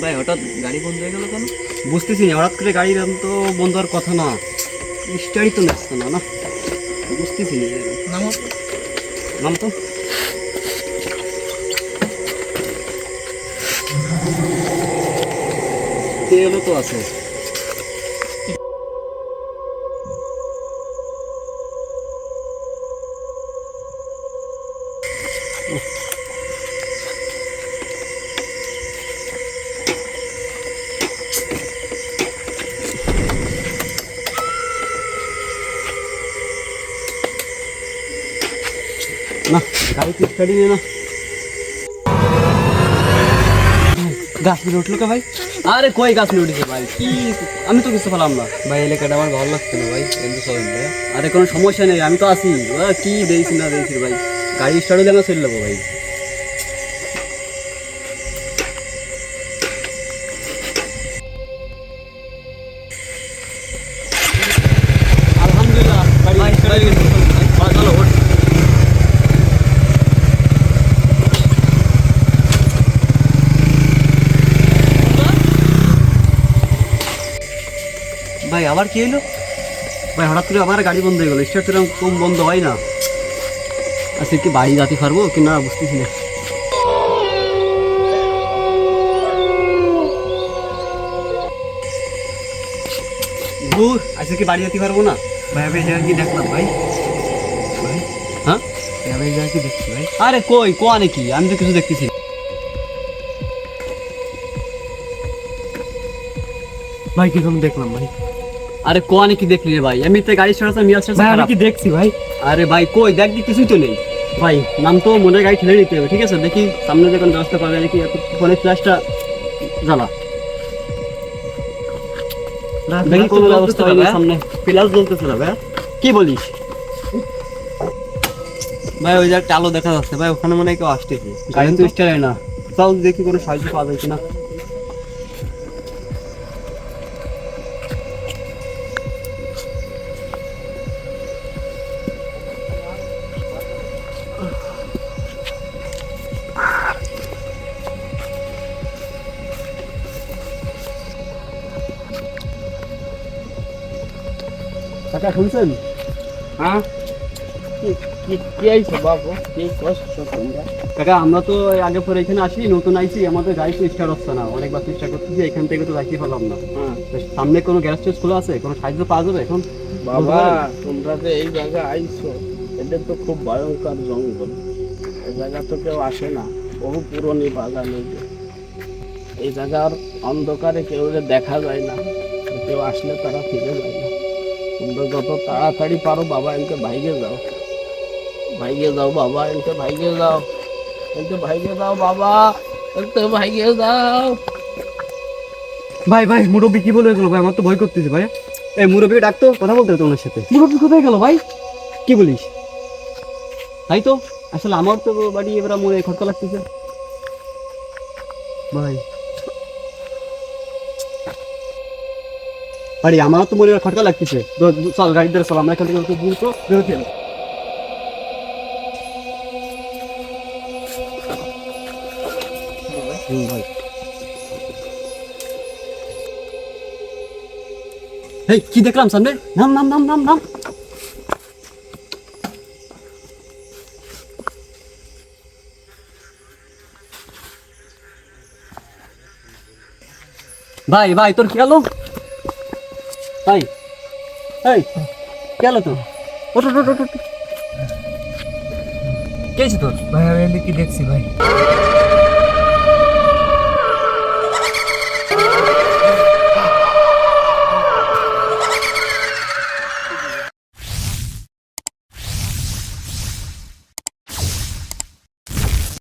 ভাই হঠাৎ গাড়ি বন্ধ হয়ে গেল কেন? বুঝতেছি না, হঠাৎ করে গাড়ির তো বন্ধ হওয়ার কথা না, স্টার্টই তো আসছে না। না বুঝতেছি না। নামো নাম তো তেলও তো আছে। না গাড়ি তো স্টার্টই নেই না। গাছ মিলে উঠলো কে ভাই? আরে কই গাছ মিলে উঠেছে ভাই? কি আমি তো কিছু পেলাম না ভাই। এলাকাটা আমার ভালো লাগছে না ভাই। কিন্তু চলেন ভাই, আরে কোনো সমস্যা নেই, আমি তো আছি। কি দিয়েছি না দিয়েছি ভাই, গাড়ি স্টার্ট হলে আমরা চলে যাবো ভাই। আলহামদুলিল্লাহ গাড়ি স্টার্ট হয়ে গেছে। চলো ওঠ। ভাই আবার কি এলো ভাই? হঠাৎ করে আমার গাড়ি বন্ধ হয়ে গেল, স্টার্ট তো কম বন্ধ হয় না। আচ্ছা কি বাড়ি যেতে পারবো কি না বুঝতেছি না। দূর আজকে কি বাড়ি যেতে পারবো না ভাই? আমি এই জায়গা কি দেখলাম ভাই? ভাই হ্যাঁ আমি এই জায়গা কি দেখছি ভাই? আরে কই কোয়া নাকি? আমি তো কিছু দেখতেছি না। ভাই কি আমি দেখলাম ভাই? আরে কোয়া নাকি দেখলি রে ভাই? আমি তো গাড়ি স্টার্ট মিয়া স্টার্ট ভাই আমি কি দেখছি ভাই? আরে ভাই কই দেখ, কিছুই তো নেই ভাই। নাম তো মনে গাড়ি ঠেলে নিতে হবে। ঠিক আছে দেখি সামনে যে কোনো ব্যবস্থা পাবে নাকি। ফোনের ফ্ল্যাশটা জ্বালা দেখি কোনো ব্যবস্থা হয়নি। সামনে ফ্ল্যাশ জ্বলতেছে না ভাই। কি বলিস ভাই? ওই যে একটা আলো দেখা যাচ্ছে ভাই, ওখানে মনে হয় কেউ আসতেছে। গাড়ি তো স্টার্ট হয় না। তাও দেখি কোনো সাহায্য পাওয়া যায় কিনা। কাকা শুনছেন? হ্যাঁ কি আইছো বাবু? কি কষ্ট তোমরা? কাকা আমরা তো আগে পরে এখানে আসি, নতুন আইছি, আমাদের গাড়ি তো স্টার্ট হচ্ছে না। অনেকবার চেষ্টা করতেছি, এখান থেকে তো যাইতে পারলাম না। তো সামনে কোনো গ্যাস টেস খোলা আছে? কোনো সাহায্য পাওয়া যাবে এখন? বাবা তোমরা যে এই জায়গায় আইছো, এটা তো খুব ভয়ঙ্কর জঙ্গল। এই জায়গা তো কেউ আসে না, বহু পুরনো বাগান। এই জায়গার অন্ধকারে কেউ দেখা যায় না, কেউ আসলে তারা ফিরে যায় না। তোমরা যত তাড়াতাড়ি পারো বাবা এনকে ভাইগে যাও, ভাইগে যাও বাবা, এনকে ভাইগে যাও, এনকে ভাইগে যাও বাবা, এনকে ভাইগে যাও। ভাই ভাই মুরব্বী কি বলে গেল ভাই? আমার তো ভয় করতেছে ভাই। এই মুরব্বীকে ডাকতো, কথা বলতে হতো ওনার সাথে। মুরব্বী কোথায় গেল ভাই? কি বলিস? তাই তো আসলে আমার তো বাড়ি এবার মনে খরচা লাগতেছে ভাই। বাড়ি আমারও তো মনে খরচা লাগতেছে। চল গাড়ি ধরে চল, আমরা এখান থেকে দ্রুত বেরোতে হবে। ভাই এই কি দেখলাম সামনে? নাম নাম নাম নাম নাম। ভাই ভাই তোর কি হলো ভাই? এই কি হলো তোর? ওঠ ওঠ ওঠ ওঠ। কে আছে তোর? ভাই আমি কি দেখছি ভাই?